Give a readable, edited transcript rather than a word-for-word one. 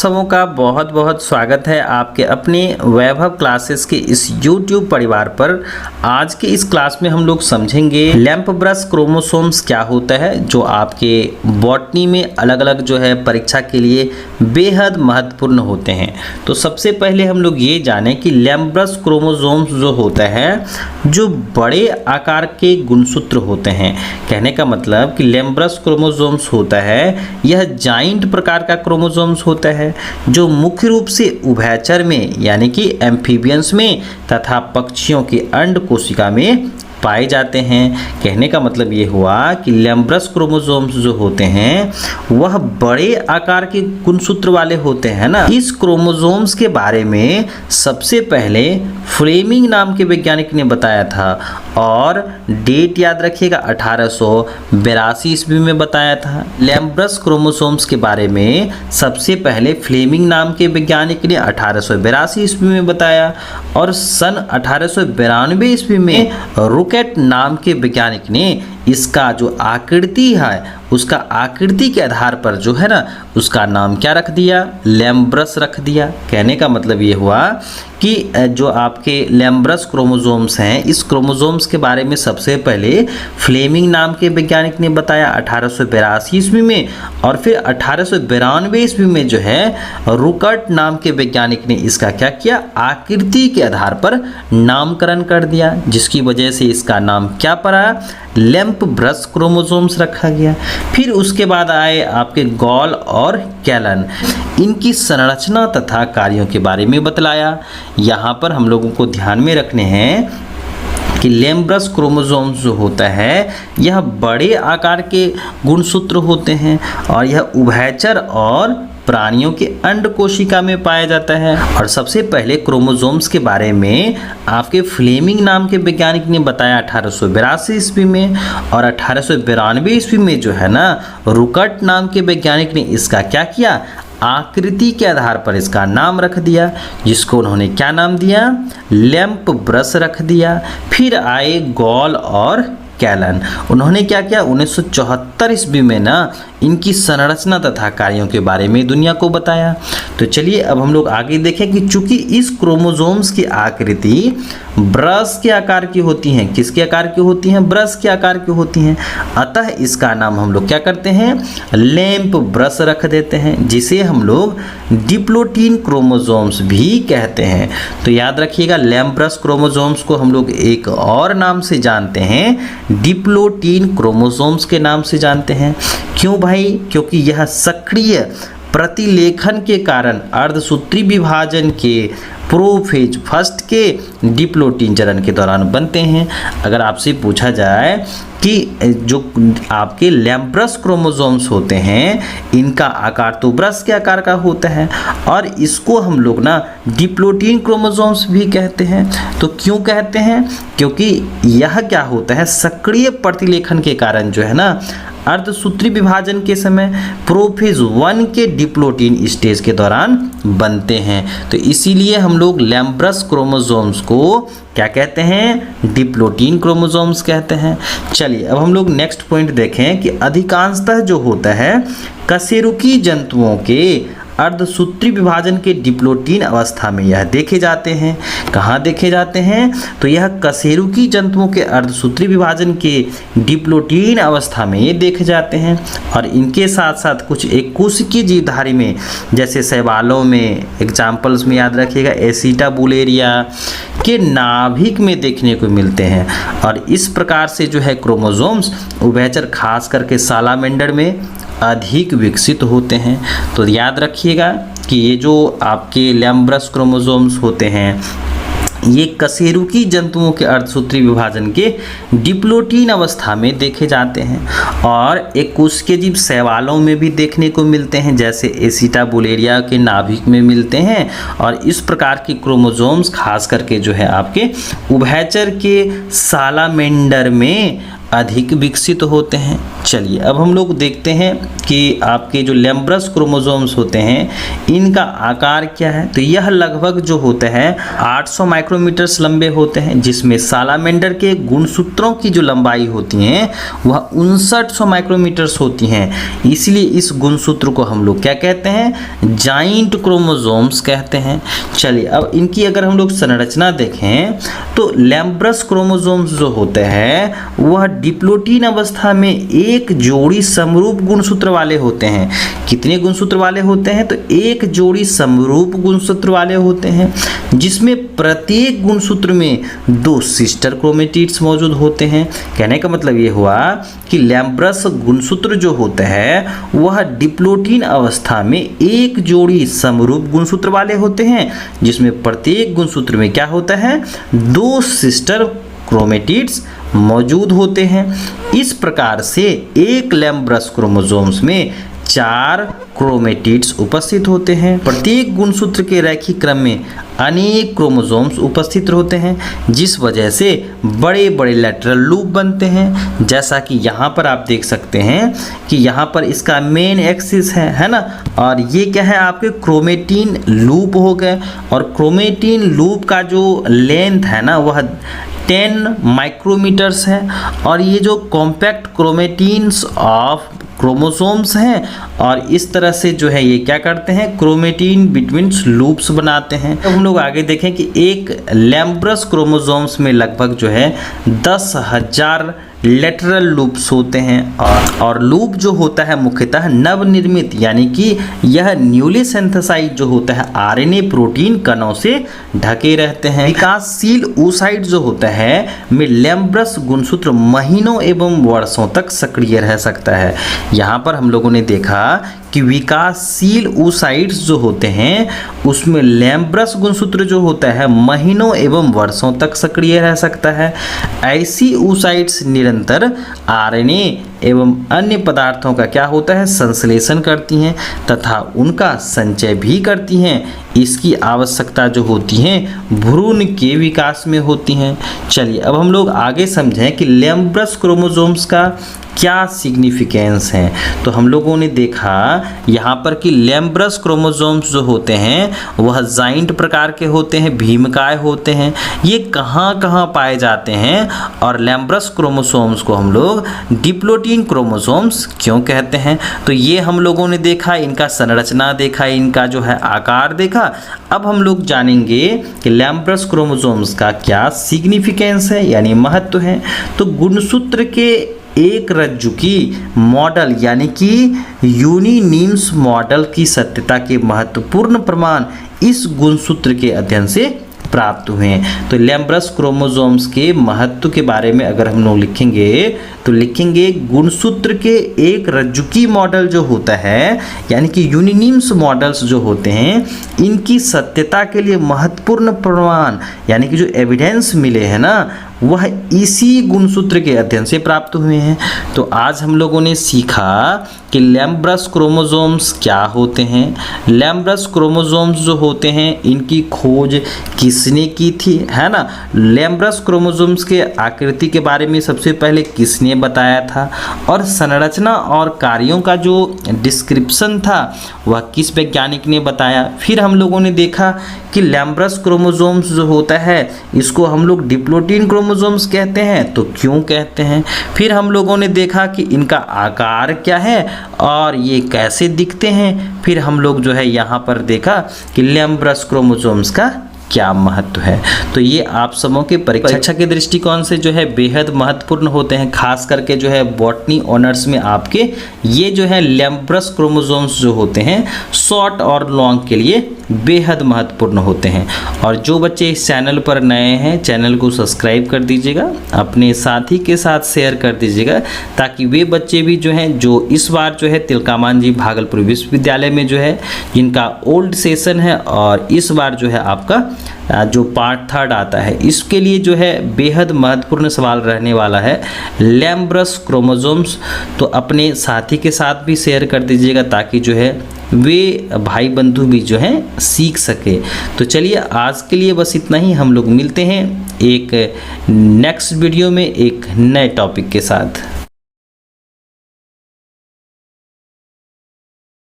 सबों का बहुत बहुत स्वागत है आपके अपने वैभव क्लासेस के इस YouTube परिवार पर। आज के इस क्लास में हम लोग समझेंगे लैंप ब्रश क्रोमोसोम्स क्या होता है, जो आपके बॉटनी में अलग अलग जो है परीक्षा के लिए बेहद महत्वपूर्ण होते हैं। तो सबसे पहले हम लोग ये जानें कि लैंप ब्रश क्रोमोसोम्स जो होता है, जो बड़े आकार के गुणसूत्र होते हैं। कहने का मतलब कि लैंप ब्रश क्रोमोसोम्स होता है, यह जाइंट प्रकार का क्रोमोसोम्स होता है जो मुख्य रूप से उभयचर में यानी कि एम्फीबियंस में तथा पक्षियों की अंड कोशिका में पाए जाते हैं। कहने का मतलब ये हुआ कि लैंप ब्रश क्रोमोसोम्स जो होते हैं वह बड़े आकार के गुणसूत्र वाले होते हैं ना। इस क्रोमोसोम्स के बारे में सबसे पहले फ्लेमिंग नाम के वैज्ञानिक ने बताया था और डेट याद रखिएगा 1882 ईस्वी में बताया था। लैंप ब्रश क्रोमोसोम्स के बारे में सबसे पहले फ्लेमिंग नाम के वैज्ञानिक ने 1882 ईस्वी में बताया और सन 1892 ईस्वी में रुकेट नाम के वैज्ञानिक ने इसका जो आकृति है उसका आकृति के आधार पर जो है ना उसका नाम क्या रख दिया, लैंप ब्रश रख दिया। कहने का मतलब ये हुआ कि जो आपके लैंप ब्रश क्रोमोसोम्स हैं, इस क्रोमोसोम्स के बारे में सबसे पहले फ्लेमिंग नाम के वैज्ञानिक ने बताया 1882 ईस्वी में और फिर 1892 ईस्वी में जो है रुकर्ट नाम के वैज्ञानिक ने इसका क्या किया, आकृति के आधार पर नामकरण कर दिया, जिसकी वजह से इसका नाम क्या पड़ा, लैंप ब्रश क्रोमोसोम्स रखा गया। फिर उसके बाद आए आपके गॉल और कैलन, इनकी संरचना तथा कार्यों के बारे में बतलाया। यहाँ पर हम लोगों को ध्यान में रखने हैं कि लैंप ब्रश क्रोमोसोम्स जो होता है यह बड़े आकार के गुणसूत्र होते हैं और यह उभयचर और प्राणियों के अंड कोशिका में पाया जाता है। और सबसे पहले क्रोमोसोम्स के बारे में आपके फ्लेमिंग नाम के वैज्ञानिक ने बताया 1882 ईस्वी में और 1892 ईस्वी में जो है ना रुकर्ट नाम के वैज्ञानिक ने इसका क्या किया, आकृति के आधार पर इसका नाम रख दिया, जिसको उन्होंने क्या नाम दिया, लैंप ब्रश रख दिया। फिर आए गॉल और कैलन, उन्होंने क्या किया, 1974 ईस्वी में ना इनकी संरचना तथा कार्यों के बारे में दुनिया को बताया। तो चलिए अब हम लोग आगे देखें कि चूंकि इस क्रोमोसोम्स की आकृति ब्रश के आकार की होती हैं, किसके आकार की होती हैं, ब्रश के आकार की होती हैं, अतः इसका नाम हम लोग क्या करते हैं, लैंप ब्रश रख देते हैं, जिसे हम लोग डिप्लोटीन क्रोमोसोम्स भी कहते हैं। तो याद रखिएगा लैंप ब्रश क्रोमोसोम्स को हम लोग एक और नाम से जानते हैं, डिप्लोटीन क्रोमोसोम्स के नाम से जानते हैं। क्यों भाई, क्योंकि यह सक्रिय प्रतिलेखन के कारण अर्धसूत्री विभाजन के प्रोफेज फर्स्ट के डिप्लोटीन चरण के दौरान बनते हैं। अगर आपसे पूछा जाए कि जो आपके लैंप ब्रश क्रोमोसोम्स होते हैं इनका आकार तो ब्रश के आकार का होता है और इसको हम लोग ना डिप्लोटीन क्रोमोसोम्स भी कहते हैं। तो क्यों कहते हैं, क्योंकि यह क्या होता है, सक्रिय प्रतिलेखन के कारण जो है ना अर्धसूत्री विभाजन के समय प्रोफेज 1 के डिप्लोटीन स्टेज के दौरान बनते हैं। तो इसीलिए हम लोग लैंप ब्रश क्रोमोसोम्स को क्या कहते हैं, डिप्लोटीन क्रोमोसोम्स कहते हैं। चलिए अब हम लोग नेक्स्ट पॉइंट देखें कि अधिकांशतः जो होता है कशेरुकी जंतुओं के अर्धसूत्री विभाजन के डिप्लोटीन अवस्था में यह देखे जाते हैं। कहाँ देखे जाते हैं, तो यह कशेरुकी जंतुओं के अर्धसूत्री विभाजन के डिप्लोटीन अवस्था में ये देखे जाते हैं और इनके साथ साथ कुछ एक कोशिकीय जीवधारी में, जैसे शैवालों में, एग्जाम्पल्स में याद रखिएगा एसिटाबुलेरिया के नाभिक में देखने को मिलते हैं। और इस प्रकार से जो है क्रोमोसोम्स उभयचर खास करके सालामेंडर में अधिक विकसित होते हैं। तो याद रखिएगा कि ये जो आपके लैंप ब्रश क्रोमोसोम्स होते हैं ये कशेरुकी जंतुओं के अर्धसूत्री विभाजन के डिप्लोटीन अवस्था में देखे जाते हैं और एक कोशिकीय जीव शैवालों में भी देखने को मिलते हैं, जैसे एसिटाबुलेरिया के नाभिक में मिलते हैं। और इस प्रकार की क्रोमोसोम्स खास करके जो है आपके उभयचर के सालामेंडर में अधिक विकसित होते हैं। चलिए अब हम लोग देखते हैं कि आपके जो लैम्ब्रस क्रोमोसोम्स होते हैं इनका आकार क्या है। तो यह लगभग जो होते हैं 800 माइक्रोमीटर्स लंबे होते हैं, जिसमें सालामेंडर के गुणसूत्रों की जो लंबाई होती है वह 5900 माइक्रोमीटर्स होती हैं। इसलिए इस गुणसूत्र को हम लोग क्या कहते हैं, जाइंट क्रोमोसोम्स कहते हैं। चलिए अब इनकी अगर हम लोग संरचना देखें तो लैम्ब्रस क्रोमोसोम्स जो होते हैं वह डिप्लोटीन अवस्था में एक जोड़ी समरूप गुणसूत्र वाले होते हैं। कितने गुणसूत्र वाले होते हैं, तो एक जोड़ी समरूप गुणसूत्र वाले होते हैं, जिसमें प्रत्येक गुणसूत्र में 2 सिस्टर क्रोमेटिड्स मौजूद होते हैं। कहने का मतलब ये हुआ कि लैम्ब्रस गुणसूत्र जो होते हैं वह डिप्लोटीन अवस्था में एक जोड़ी समरूप गुणसूत्र वाले होते हैं, जिसमें प्रत्येक गुणसूत्र में क्या होता है, 2 सिस्टर क्रोमेटिड्स मौजूद होते हैं। इस प्रकार से एक लैम्ब्रस क्रोमोसोम्स में 4 क्रोमेटिड्स उपस्थित होते हैं। प्रत्येक गुणसूत्र के रैखिक क्रम में अनेक क्रोमोसोम्स उपस्थित होते हैं, जिस वजह से बड़े बड़े लेटरल लूप बनते हैं। जैसा कि यहाँ पर आप देख सकते हैं कि यहाँ पर इसका मेन एक्सिस है ना, और ये क्या है, आपके क्रोमेटिन लूप हो गए। और क्रोमेटिन लूप का जो लेंथ है ना वह 10 माइक्रोमीटर्स है। और ये जो कॉम्पैक्ट क्रोमेटिन्स ऑफ क्रोमोसोम्स हैं, और इस तरह से जो है ये क्या करते हैं, क्रोमेटिन बिटवीन लूप्स बनाते हैं। तो हम लोग आगे देखें कि एक लैम्ब्रस क्रोमोसोम्स में लगभग जो है 10,000 लेटरल लूप्स होते हैं। और लूप जो होता है मुख्यतः नवनिर्मित यानी कि यह न्यूली सिंथेसाइज जो होता है आरएनए प्रोटीन कणों से ढके रहते हैं। विकासशील oocyte जो होता है में लैम्ब्रस गुणसूत्र महीनों एवं वर्षों तक सक्रिय रह सकता है। यहाँ पर हम लोगों ने देखा कि विकासशील oocytes जो होते हैं उसमें लैम्ब्रस गुणसूत्र जो होता है महीनों एवं वर्षों तक सक्रिय रह सकता है। ऐसी oocytes निरंतर आरएनए एवं अन्य पदार्थों का क्या होता है, संश्लेषण करती हैं तथा उनका संचय भी करती हैं। इसकी आवश्यकता जो होती है भ्रूण के विकास में होती हैं। चलिए अब हम लोग आगे समझें कि लैम्ब्रस क्रोमोसोम्स का क्या सिग्निफिकेंस है। तो हम लोगों ने देखा यहाँ पर कि लैम्ब्रस क्रोमोसोम्स जो होते हैं वह जाइंट प्रकार के होते हैं, भीमकाय होते हैं। ये कहाँ कहाँ पाए जाते हैं, और लैम्ब्रस क्रोमोसोम्स को हम लोग डिप्लोटीन क्रोमोसोम्स क्यों कहते हैं। तो ये हम लोगों ने देखा, इनका संरचना देखा, इनका जो है आकार देखा। अब हम लोग जानेंगे कि लैम्ब्रस क्रोमोसोम्स का क्या सिग्निफिकेंस है यानी महत्व है। तो गुणसूत्र के एक रज्जु की मॉडल यानी कि यूनिनिम्स मॉडल की सत्यता के महत्वपूर्ण प्रमाण इस गुणसूत्र के अध्ययन से प्राप्त हुए हैं। तो लैम्ब्रस क्रोमोसोम्स के महत्व के बारे में अगर हम लोग लिखेंगे तो लिखेंगे गुणसूत्र के एक रज्जुकी मॉडल जो होता है यानी कि यूनिनिम्स मॉडल्स जो होते हैं इनकी सत्यता के लिए महत्वपूर्ण प्रमाण यानी कि जो एविडेंस मिले हैं ना वह इसी गुणसूत्र के अध्ययन से प्राप्त हुए हैं। तो आज हम लोगों ने सीखा कि लैम्ब्रस क्रोमोसोम्स क्या होते हैं, लैम्ब्रस क्रोमोसोम्स जो होते हैं इनकी खोज किसने की थी, है ना। लैम्ब्रस क्रोमोसोम्स के आकृति के बारे में सबसे पहले किसने बताया था, और संरचना और कार्यों का जो डिस्क्रिप्शन था वह किस वैज्ञानिक ने बताया। फिर हम लोगों ने देखा कि लैम्ब्रस क्रोमोसोम्स जो होता है इसको हम लोग डिप्लोटीन क्रोमोसोम्स कहते हैं, तो क्यों कहते हैं। फिर हम लोगों ने देखा कि इनका आकार क्या है और ये कैसे दिखते हैं। फिर हम लोग जो है यहाँ पर देखा कि लैम्ब्रस क्रोमोसोम्स का क्या महत्व है। तो ये आप सबों के परीक्षा के दृष्टिकोण से जो है बेहद महत्वपूर्ण होते हैं, खास करके जो है बॉटनी ऑनर्स में आपके ये जो है लैम्ब्रस क्रोमोसोम्स जो होते हैं शॉर्ट और लॉन्ग के लिए बेहद महत्वपूर्ण होते हैं। और जो बच्चे इस चैनल पर नए हैं चैनल को सब्सक्राइब कर दीजिएगा, अपने साथी के साथ शेयर कर दीजिएगा, ताकि वे बच्चे भी जो हैं जो इस बार जो है तिलकामान जी भागलपुर विश्वविद्यालय में जो है जिनका ओल्ड सेशन है और इस बार जो है आपका जो पार्ट 3 आता है इसके लिए जो है बेहद महत्वपूर्ण सवाल रहने वाला है लैम्ब्रस क्रोमोसोम्स। तो अपने साथी के साथ भी शेयर कर दीजिएगा ताकि जो है वे भाई बंधु भी जो हैं सीख सके। तो चलिए आज के लिए बस इतना ही। हम लोग मिलते हैं एक नेक्स्ट वीडियो में एक नए टॉपिक के साथ।